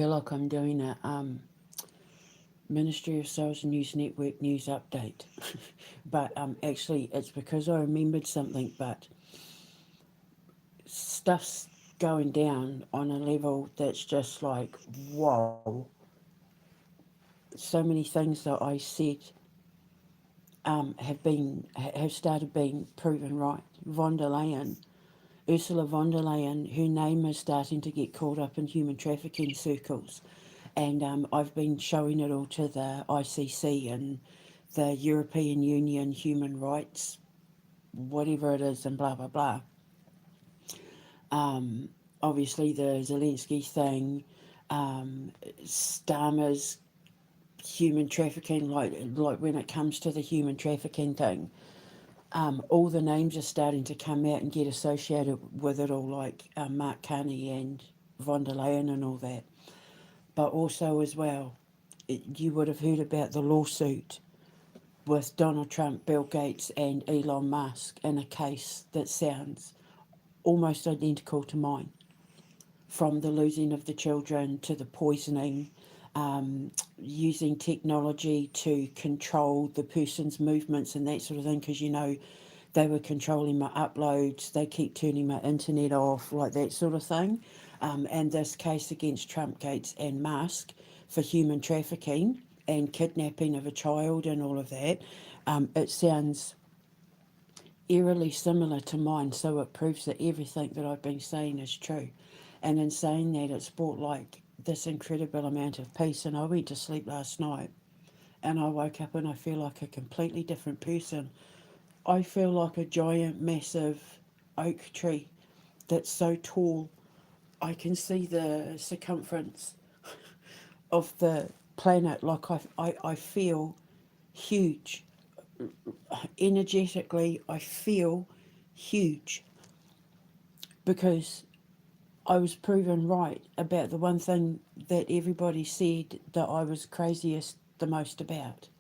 feel like I'm doing a Ministry of Sales and News Network news update. But actually, it's because I remembered something, but stuff's going down on a level that's just like, whoa. So many things that I said have started being proven right. Von der Leyen, Ursula von der Leyen, her name is starting to get caught up in human trafficking circles. And I've been showing it all to the ICC and the European Union human rights, whatever it is, and blah, blah, blah. Um, Obviously, the Zelensky thing, Starmer's human trafficking, like when it comes to the human trafficking thing, all the names are starting to come out and get associated with it all, like Mark Carney and von der Leyen and all that. But also, as well, you would have heard about the lawsuit with Donald Trump, Bill Gates, and Elon Musk in a case that sounds almost identical to mine, from the losing of the children to the poisoning, using technology to control the person's movements and that sort of thing, because they were controlling my uploads, they keep turning my internet off, like that sort of thing. And this case against Trump, Gates, and Musk for human trafficking and kidnapping of a child and all of that, it sounds eerily similar to mine, so it proves that everything that I've been saying is true. And in saying that, it's brought like this incredible amount of peace. And I went to sleep last night and I woke up and I feel like a completely different person. I feel like a giant, massive oak tree that's so tall I can see the circumference of the planet. Like I feel huge. Energetically, I feel huge because I was proven right about the one thing that everybody said that I was craziest the most about.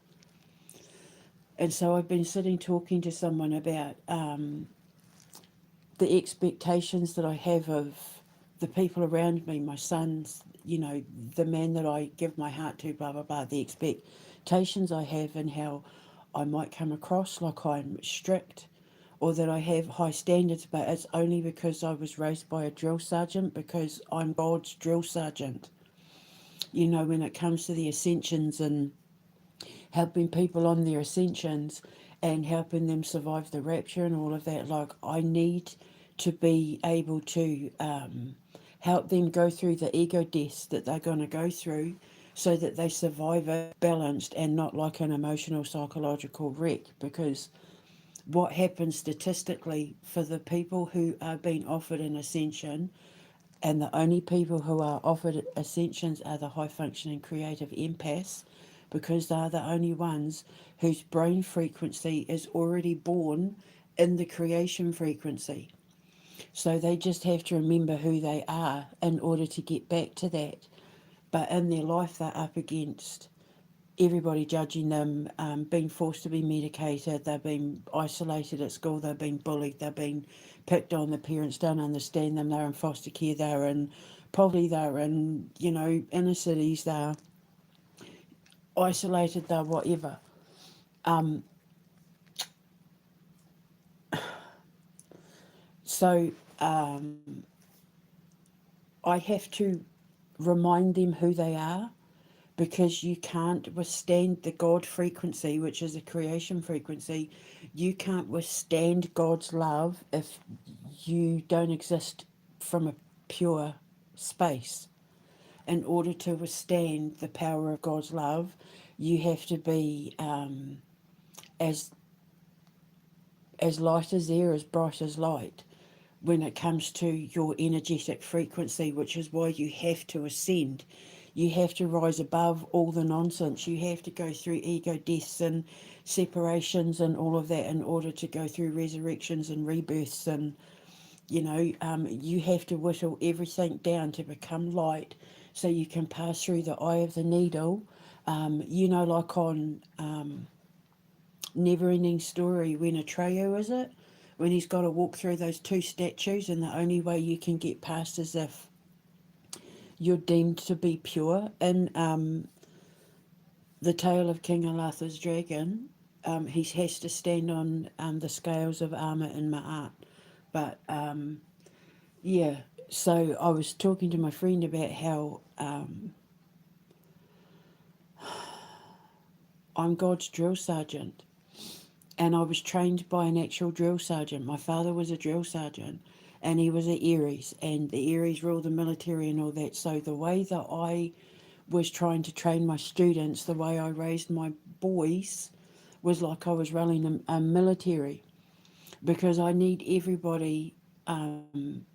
And so I've been sitting talking to someone about the expectations that I have of the people around me, my sons, the man that I give my heart to, blah, blah, blah, the expectations I have and how I might come across like I'm strict or that I have high standards, but it's only because I was raised by a drill sergeant, because I'm God's drill sergeant. When it comes to the ascensions and helping people on their ascensions and helping them survive the rapture and all of that, like I need to be able to help them go through the ego deaths that they're going to go through so that they survive it balanced and not like an emotional psychological wreck. Because what happens statistically for the people who are being offered an ascension, and the only people who are offered ascensions are the high functioning creative empaths, because they're the only ones whose brain frequency is already born in the creation frequency. So they just have to remember who they are in order to get back to that. But in their life, they're up against everybody judging them, being forced to be medicated, they've been isolated at school, they've been bullied, they've been picked on, the parents don't understand them, they're in foster care, they're in poverty, they're in, inner cities, they're isolated, they're whatever. Um, so I have to remind them who they are, because you can't withstand the God frequency, which is a creation frequency. You can't withstand God's love if you don't exist from a pure space. In order to withstand the power of God's love, you have to be as light as air, as bright as light when it comes to your energetic frequency, which is why you have to ascend. You have to rise above all the nonsense. You have to go through ego deaths and separations and all of that in order to go through resurrections and rebirths. And, you have to whittle everything down to become light so you can pass through the eye of the needle. Like on Never Ending Story, when Atreyu, is it? When he's got to walk through those two statues, and the only way you can get past is if you're deemed to be pure. In the tale of King Alatha's dragon, he has to stand on the scales of armour in Ma'at. But yeah, so I was talking to my friend about how I'm God's drill sergeant, and I was trained by an actual drill sergeant. My father was a drill sergeant, and he was at Aries, and the Aries ruled the military and all that. So the way that I was trying to train my students, the way I raised my boys, was like I was running a military, because I need everybody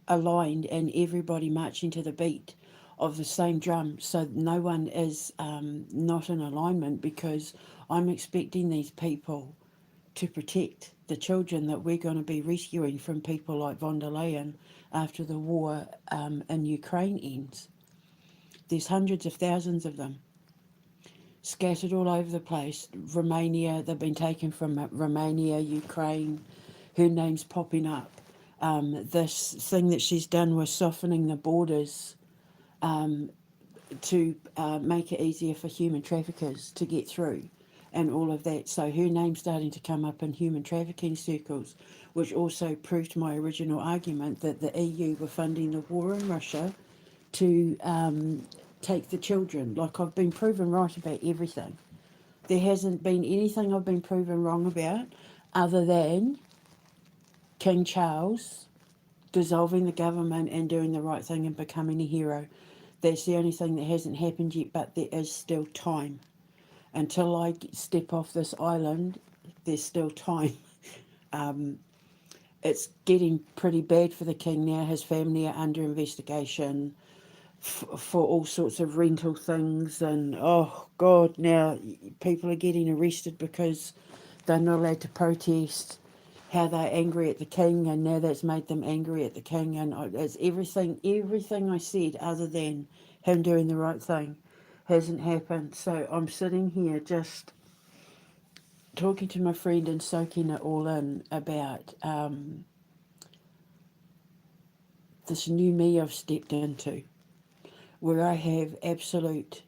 aligned and everybody marching to the beat of the same drum, so no one is not in alignment, because I'm expecting these people to protect the children that we're going to be rescuing from people like von der Leyen after the war in Ukraine ends. There's hundreds of thousands of them scattered all over the place. Romania, they've been taken from Romania, Ukraine, her name's popping up. This thing that she's done was softening the borders to make it easier for human traffickers to get through and all of that. So her name's starting to come up in human trafficking circles, which also proved my original argument that the EU were funding the war in Russia to take the children. Like, I've been proven right about everything. There hasn't been anything I've been proven wrong about, other than King Charles dissolving the government and doing the right thing and becoming a hero. That's the only thing that hasn't happened yet, but there is still time. Until I step off this island, there's still time. It's getting pretty bad for the king now. His family are under investigation for all sorts of rental things, and oh god, now people are getting arrested because they're not allowed to protest how they're angry at the king, and now that's made them angry at the king. And it's everything I said, other than him doing the right thing, hasn't happened. So I'm sitting here just talking to my friend and soaking it all in about this new me I've stepped into, where I have absolute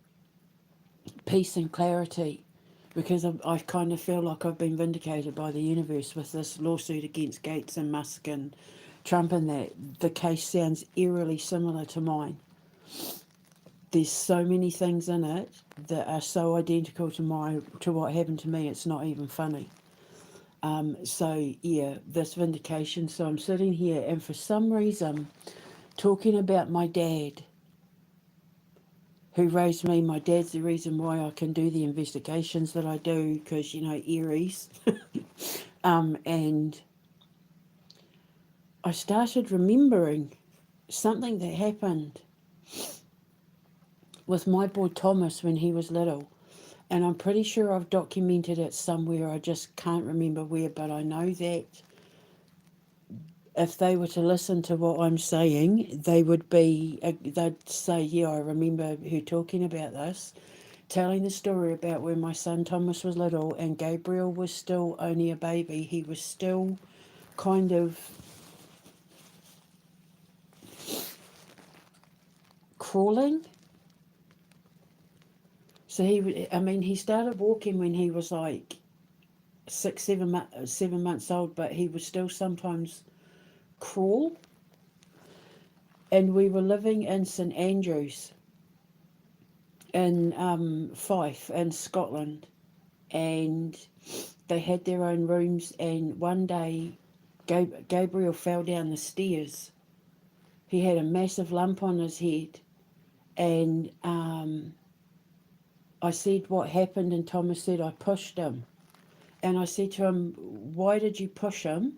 peace and clarity, because I kind of feel like I've been vindicated by the universe with this lawsuit against Gates and Musk and Trump, and that the case sounds eerily similar to mine. There's so many things in it that are so identical to what happened to me. It's not even funny. So yeah, this vindication. So I'm sitting here, and for some reason, talking about my dad, who raised me. My dad's the reason why I can do the investigations that I do, because, you know, Aries. And I started remembering something that happened with my boy Thomas when he was little. And I'm pretty sure I've documented it somewhere. I just can't remember where, but I know that if they were to listen to what I'm saying, they'd say, yeah, I remember her talking about this, telling the story about when my son Thomas was little and Gabriel was still only a baby. He was still kind of crawling. So he started walking when he was like 7 months old, but he would still sometimes crawl. And we were living in St Andrews in Fife in Scotland, and they had their own rooms. And one day, Gabriel fell down the stairs. He had a massive lump on his head, and I said, what happened? And Thomas said, I pushed him. And I said to him, why did you push him?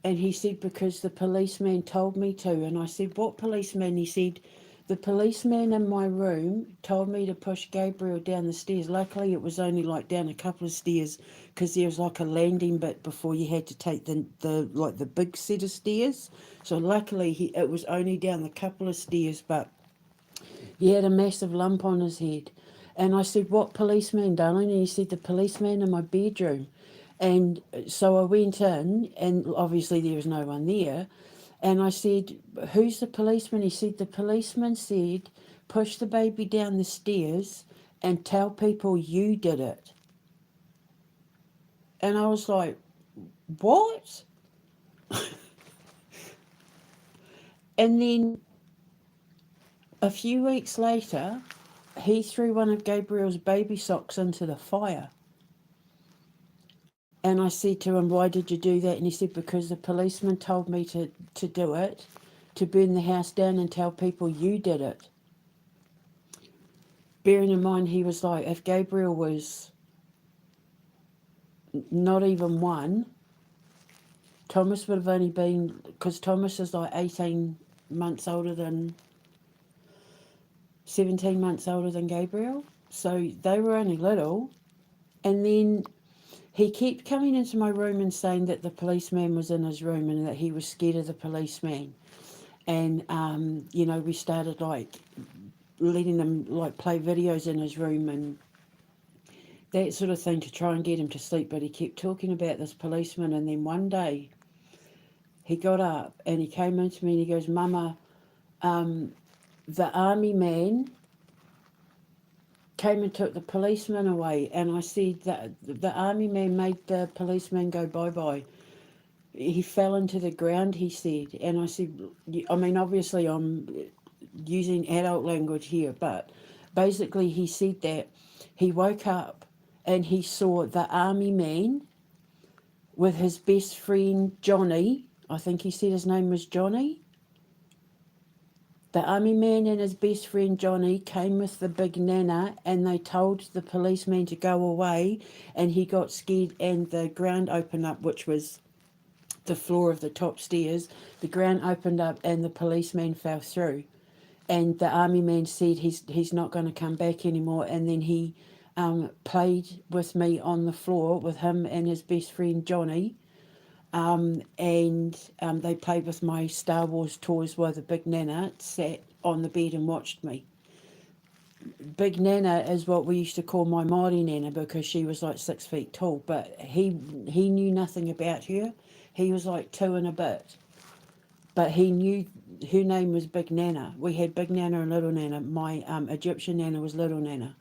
And he said, because the policeman told me to. And I said, what policeman? He said, the policeman in my room told me to push Gabriel down the stairs. Luckily, it was only like down a couple of stairs, because there was like a landing bit before you had to take the big set of stairs. So luckily, it was only down a couple of stairs, but he had a massive lump on his head. And I said, what policeman, darling? And he said, the policeman in my bedroom. And so I went in, and obviously there was no one there. And I said, who's the policeman? He said, the policeman said push the baby down the stairs and tell people you did it. And I was like, what? And then a few weeks later, he threw one of Gabriel's baby socks into the fire. And I said to him, why did you do that? And he said, because the policeman told me to do it, to burn the house down and tell people you did it. Bearing in mind, he was like, if Gabriel was not even one, Thomas would have only been, because Thomas is like 17 months older than Gabriel. So they were only little. And then he kept coming into my room and saying that the policeman was in his room and that he was scared of the policeman. And, we started like letting him like play videos in his room and that sort of thing to try and get him to sleep. But he kept talking about this policeman. And then one day he got up and he came into me and he goes, Mama, the army man came and took the policeman away. And I said that the army man made the policeman go bye-bye. He fell into the ground, he said. And I said, I mean, obviously I'm using adult language here, but basically he said that he woke up and he saw the army man with his best friend Johnny. I think he said his name was Johnny. The army man and his best friend Johnny came with the big nana and they told the policeman to go away, and he got scared and the ground opened up, which was the floor of the top stairs. The ground opened up and the policeman fell through. And the army man said he's not going to come back anymore. And then he played with me on the floor with him and his best friend Johnny. And they played with my Star Wars toys while the big nana sat on the bed and watched me. Big Nana is what we used to call my Māori Nana because she was like 6 feet tall, but he knew nothing about her. He was like 2 and a bit, but he knew her name was Big Nana. We had Big Nana and Little Nana. My Egyptian Nana was Little Nana,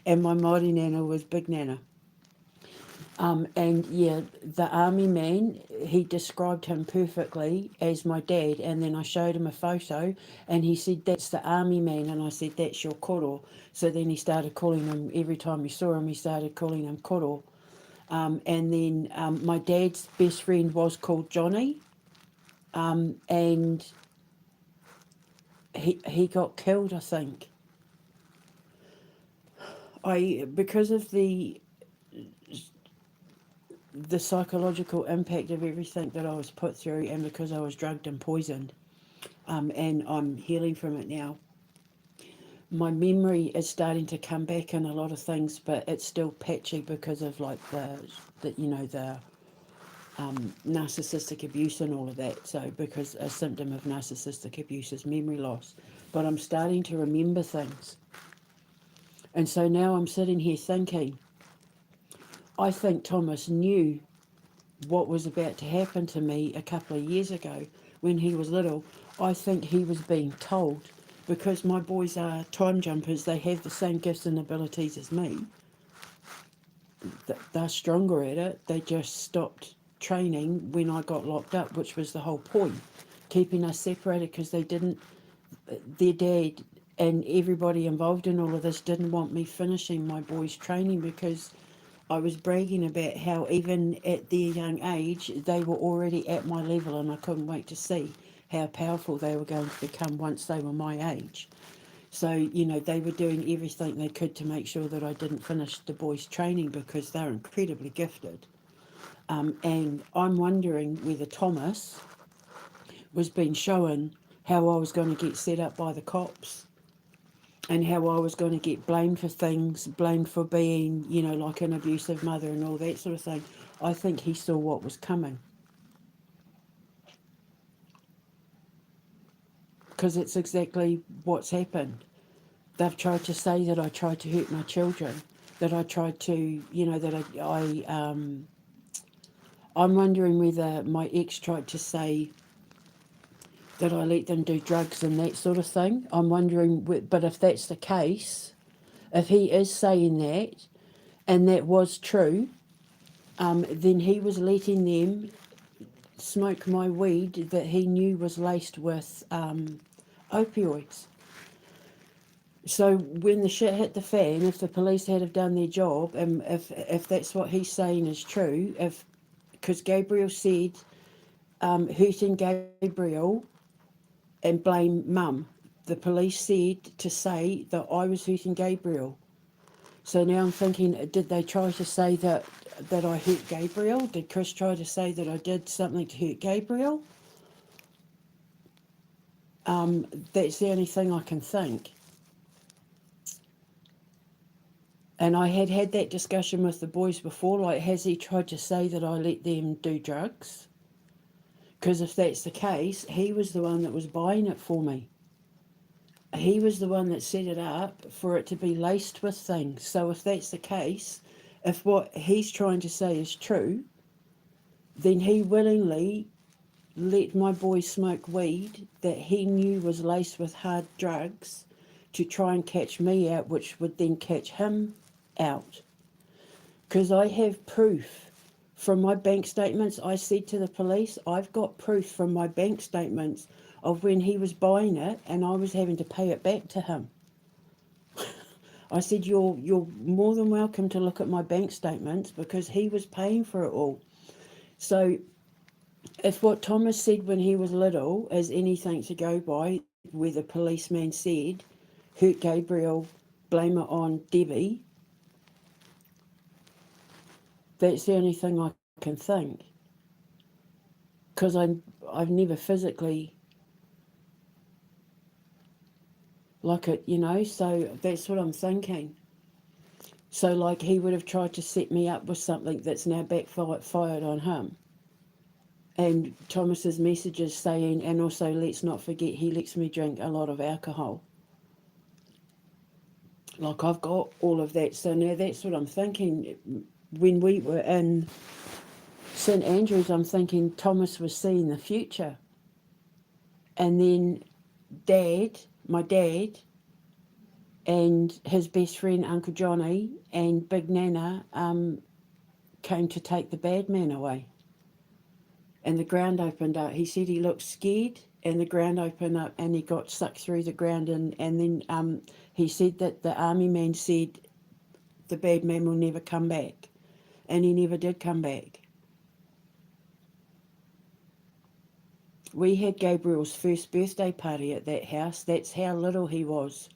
and my Māori Nana was Big Nana. And yeah, the army man, he described him perfectly as my dad. And then I showed him a photo and he said, that's the army man. And I said, that's your koro. So then he started calling him, every time he saw him, he started calling him koro. And then my dad's best friend was called Johnny. And he got killed, I think. Because of the psychological impact of everything that I was put through, and because I was drugged and poisoned, and I'm healing from it now. My memory is starting to come back in a lot of things, but it's still patchy because of like the narcissistic abuse and all of that. So because a symptom of narcissistic abuse is memory loss, but I'm starting to remember things. And so now I'm sitting here thinking, I think Thomas knew what was about to happen to me a couple of years ago when he was little. I think he was being told, because my boys are time jumpers, they have the same gifts and abilities as me. They're stronger at it. They just stopped training when I got locked up, which was the whole point, keeping us separated, because their dad and everybody involved in all of this didn't want me finishing my boys' training, because I was bragging about how even at their young age, they were already at my level, and I couldn't wait to see how powerful they were going to become once they were my age. So, they were doing everything they could to make sure that I didn't finish the boys' training, because they're incredibly gifted. And I'm wondering whether Thomas was being shown how I was going to get set up by the cops, and how I was going to get blamed for things, blamed for being, like an abusive mother and all that sort of thing. I think he saw what was coming. Because it's exactly what's happened. They've tried to say that I tried to hurt my children, that I tried to, I'm wondering whether my ex tried to say that I let them do drugs and that sort of thing. I'm wondering, but if that's the case, if he is saying that, and that was true, then he was letting them smoke my weed that he knew was laced with opioids. So when the shit hit the fan, if the police had have done their job, and if that's what he's saying is true, if because Gabriel said hurting Gabriel and blame mum, the police said to say that I was hurting Gabriel. So now I'm thinking, did they try to say that I hurt Gabriel? Did Chris try to say that I did something to hurt Gabriel? That's the only thing I can think. And I had had that discussion with the boys before, like, has he tried to say that I let them do drugs? Because if that's the case, he was the one that was buying it for me. He was the one that set it up for it to be laced with things. So if that's the case, if what he's trying to say is true, then he willingly let my boy smoke weed that he knew was laced with hard drugs to try and catch me out, which would then catch him out. Because I have proof from my bank statements. I said to the police, I've got proof from my bank statements of when he was buying it and I was having to pay it back to him. I said, you're more than welcome to look at my bank statements because he was paying for it all. So if what Thomas said when he was little is anything to go by, where the policeman said, hurt Gabriel, blame it on Debbie, that's the only thing I can think. Because I've never physically like it, so that's what I'm thinking. So like he would have tried to set me up with something that's now backfired on him. And Thomas's messages saying, and also let's not forget he lets me drink a lot of alcohol. Like I've got all of that. So now that's what I'm thinking. When we were in St Andrews, I'm thinking Thomas was seeing the future. And then my dad, and his best friend Uncle Johnny and Big Nana came to take the bad man away. And the ground opened up. He said he looked scared, and the ground opened up, and he got sucked through the ground. And then he said that the army man said the bad man will never come back, and he never did come back. We had Gabriel's first birthday party at that house. That's how little he was.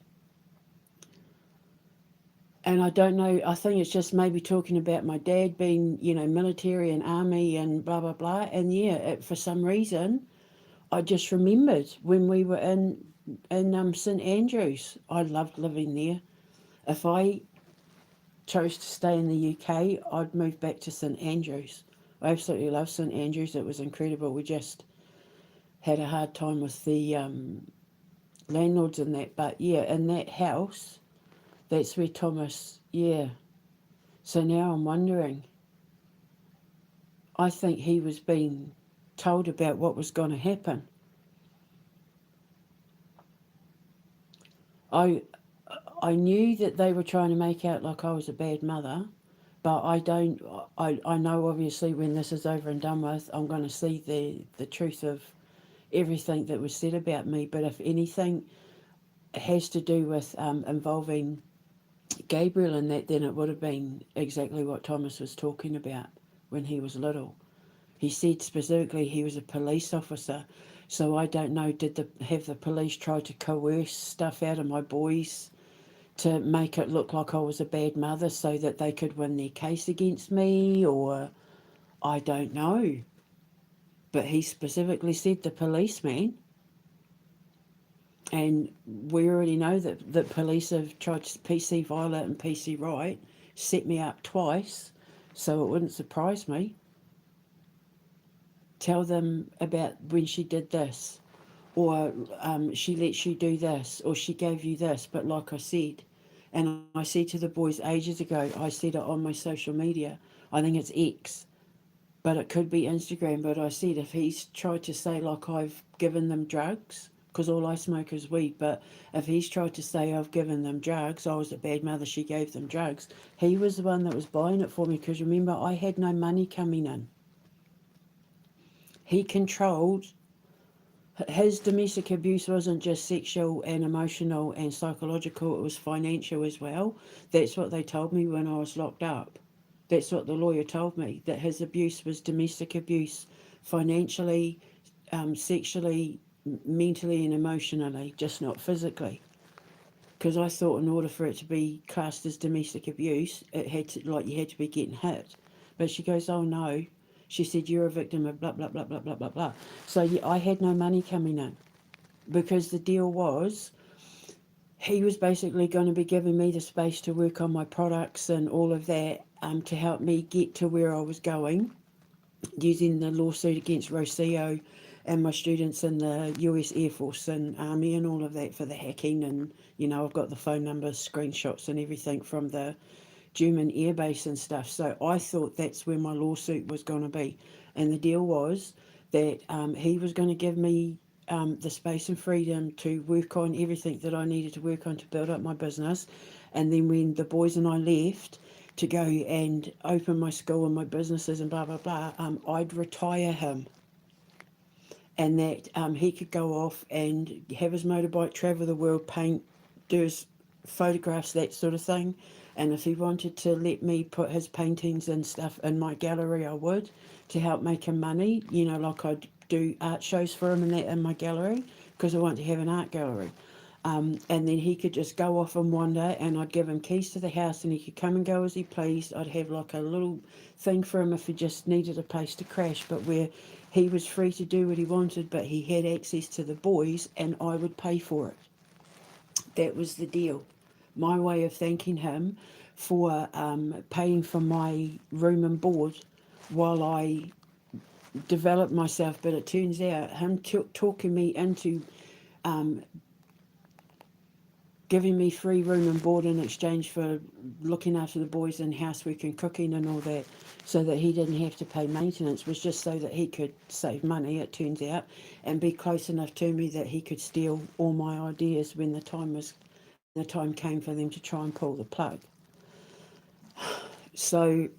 And I don't know, I think it's just maybe talking about my dad being, military and army and blah, blah, blah. And for some reason, I just remembered when we were in St Andrews. I loved living there. If I chose to stay in the UK, I'd move back to St Andrews. I absolutely love St Andrews. It was incredible. We just had a hard time with the landlords and that. But yeah, in that house, that's where Thomas, yeah. So now I'm wondering, I think he was being told about what was going to happen. I knew that they were trying to make out like I was a bad mother, but I know obviously when this is over and done with, I'm going to see the truth of everything that was said about me. But if anything has to do with involving Gabriel and that, then it would have been exactly what Thomas was talking about when he was little. He said specifically he was a police officer, so I don't know, have the police tried to coerce stuff out of my boys to make it look like I was a bad mother so that they could win their case against me, or I don't know. But he specifically said the policeman. And we already know that the police have tried to PC Violet and PC Right, set me up twice, so it wouldn't surprise me. Tell them about when she did this, or she lets you do this, or she gave you this. But like I said, and I said to the boys ages ago, I said it on my social media, I think it's X, but it could be Instagram. But I said if he's tried to say like I've given them drugs, because all I smoke is weed, but if he's tried to say I've given them drugs, I was a bad mother, she gave them drugs, he was the one that was buying it for me, because remember, I had no money coming in. He controlled, his domestic abuse wasn't just sexual and emotional and psychological, it was financial as well. That's what they told me when I was locked up. That's what the lawyer told me, that his abuse was domestic abuse, financially, sexually, mentally, and emotionally, just not physically. Because I thought in order for it to be classed as domestic abuse, it had to, like, you had to be getting hit. But she goes, oh no. She said, you're a victim of blah, blah, blah, blah, blah, blah, blah. So yeah, I had no money coming in, because the deal was he was basically going to be giving me the space to work on my products and all of that, to help me get to where I was going, using the lawsuit against Rocio and my students in the US Air Force and Army and all of that for the hacking. And, I've got the phone numbers, screenshots and everything from the German airbase and stuff. So I thought that's where my lawsuit was going to be. And the deal was that he was going to give me the space and freedom to work on everything that I needed to work on to build up my business. And then when the boys and I left to go and open my school and my businesses and blah, blah, blah, I'd retire him. And that he could go off and have his motorbike, travel the world, paint, do his photographs, that sort of thing. And if he wanted to let me put his paintings and stuff in my gallery, I would, to help make him money. Like I'd do art shows for him and that in my gallery, because I want to have an art gallery. And then he could just go off and wander, and I'd give him keys to the house and he could come and go as he pleased. I'd have like a little thing for him if he just needed a place to crash, but where he was free to do what he wanted, but he had access to the boys and I would pay for it. That was the deal. My way of thanking him for paying for my room and board while I developed myself. But it turns out him talking me into um, giving me free room and board in exchange for looking after the boys and housework and cooking and all that, so that he didn't have to pay maintenance, was just so that he could save money, it turns out, and be close enough to me that he could steal all my ideas when the time came for them to try and pull the plug. So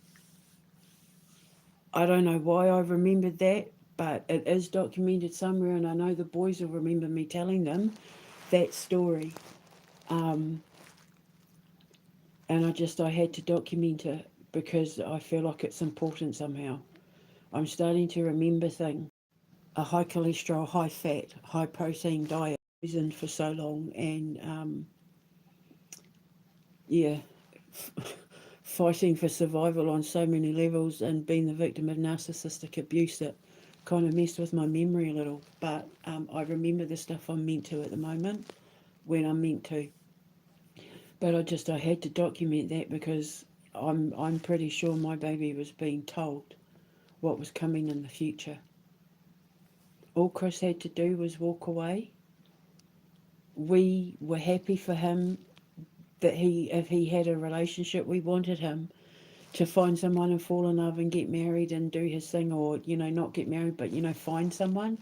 I don't know why I remembered that, but it is documented somewhere, and I know the boys will remember me telling them that story. And I had to document it because I feel like it's important somehow. I'm starting to remember things. A high cholesterol, high fat, high protein diet, poisoned for so long, and yeah, fighting for survival on so many levels, and being the victim of narcissistic abuse that kind of messed with my memory a little. But I remember the stuff I'm meant to at the moment when I'm meant to. But I had to document that because I'm pretty sure my baby was being told what was coming in the future. All Chris had to do was walk away. We were happy for him that if he had a relationship, we wanted him to find someone and fall in love and get married and do his thing, or not get married, but find someone.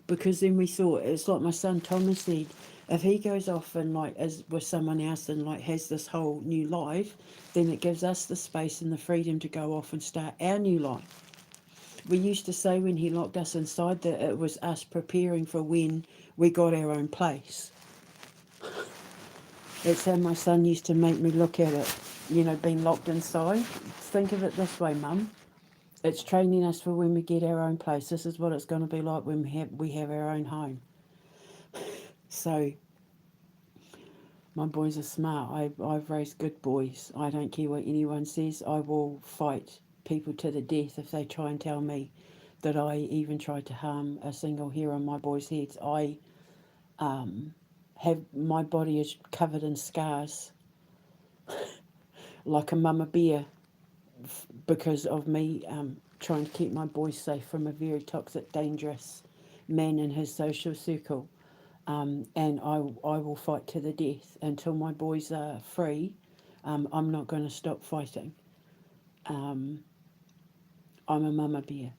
Because then we thought, it's like my son Thomas said, if he goes off and like is with someone else and like has this whole new life, then it gives us the space and the freedom to go off and start our new life. We used to say when he locked us inside that it was us preparing for when we got our own place. That's how my son used to make me look at it, being locked inside. Think of it this way, Mum. It's training us for when we get our own place. This is what it's going to be like when we have our own home. So my boys are smart. I've raised good boys. I don't care what anyone says. I will fight people to the death if they try and tell me that I even tried to harm a single hair on my boys' heads. I have, my body is covered in scars like a mama bear because of me trying to keep my boys safe from a very toxic, dangerous man in his social circle. And I will fight to the death until my boys are free. I'm not going to stop fighting. I'm a mama bear.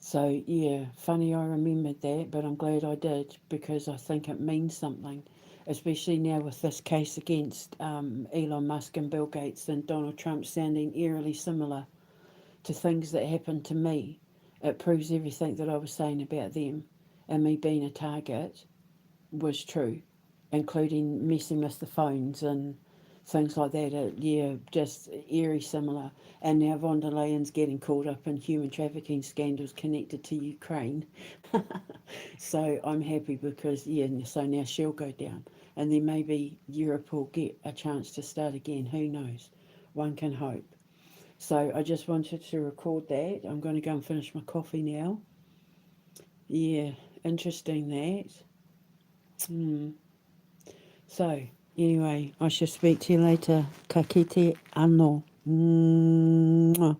So, yeah, funny I remembered that, but I'm glad I did because I think it means something, especially now with this case against Elon Musk and Bill Gates and Donald Trump sounding eerily similar to things that happened to me. It proves everything that I was saying about them and me being a target was true, including messing with the phones and things like that. Yeah, just eerie similar. And now von der Leyen's getting caught up in human trafficking scandals connected to Ukraine. So I'm happy because, yeah, so now she'll go down. And then maybe Europe will get a chance to start again. Who knows? One can hope. So I just wanted to record that. I'm going to go and finish my coffee now. Yeah, interesting that. Hmm. So, anyway, I shall speak to you later. Ka kite anō. Mwah.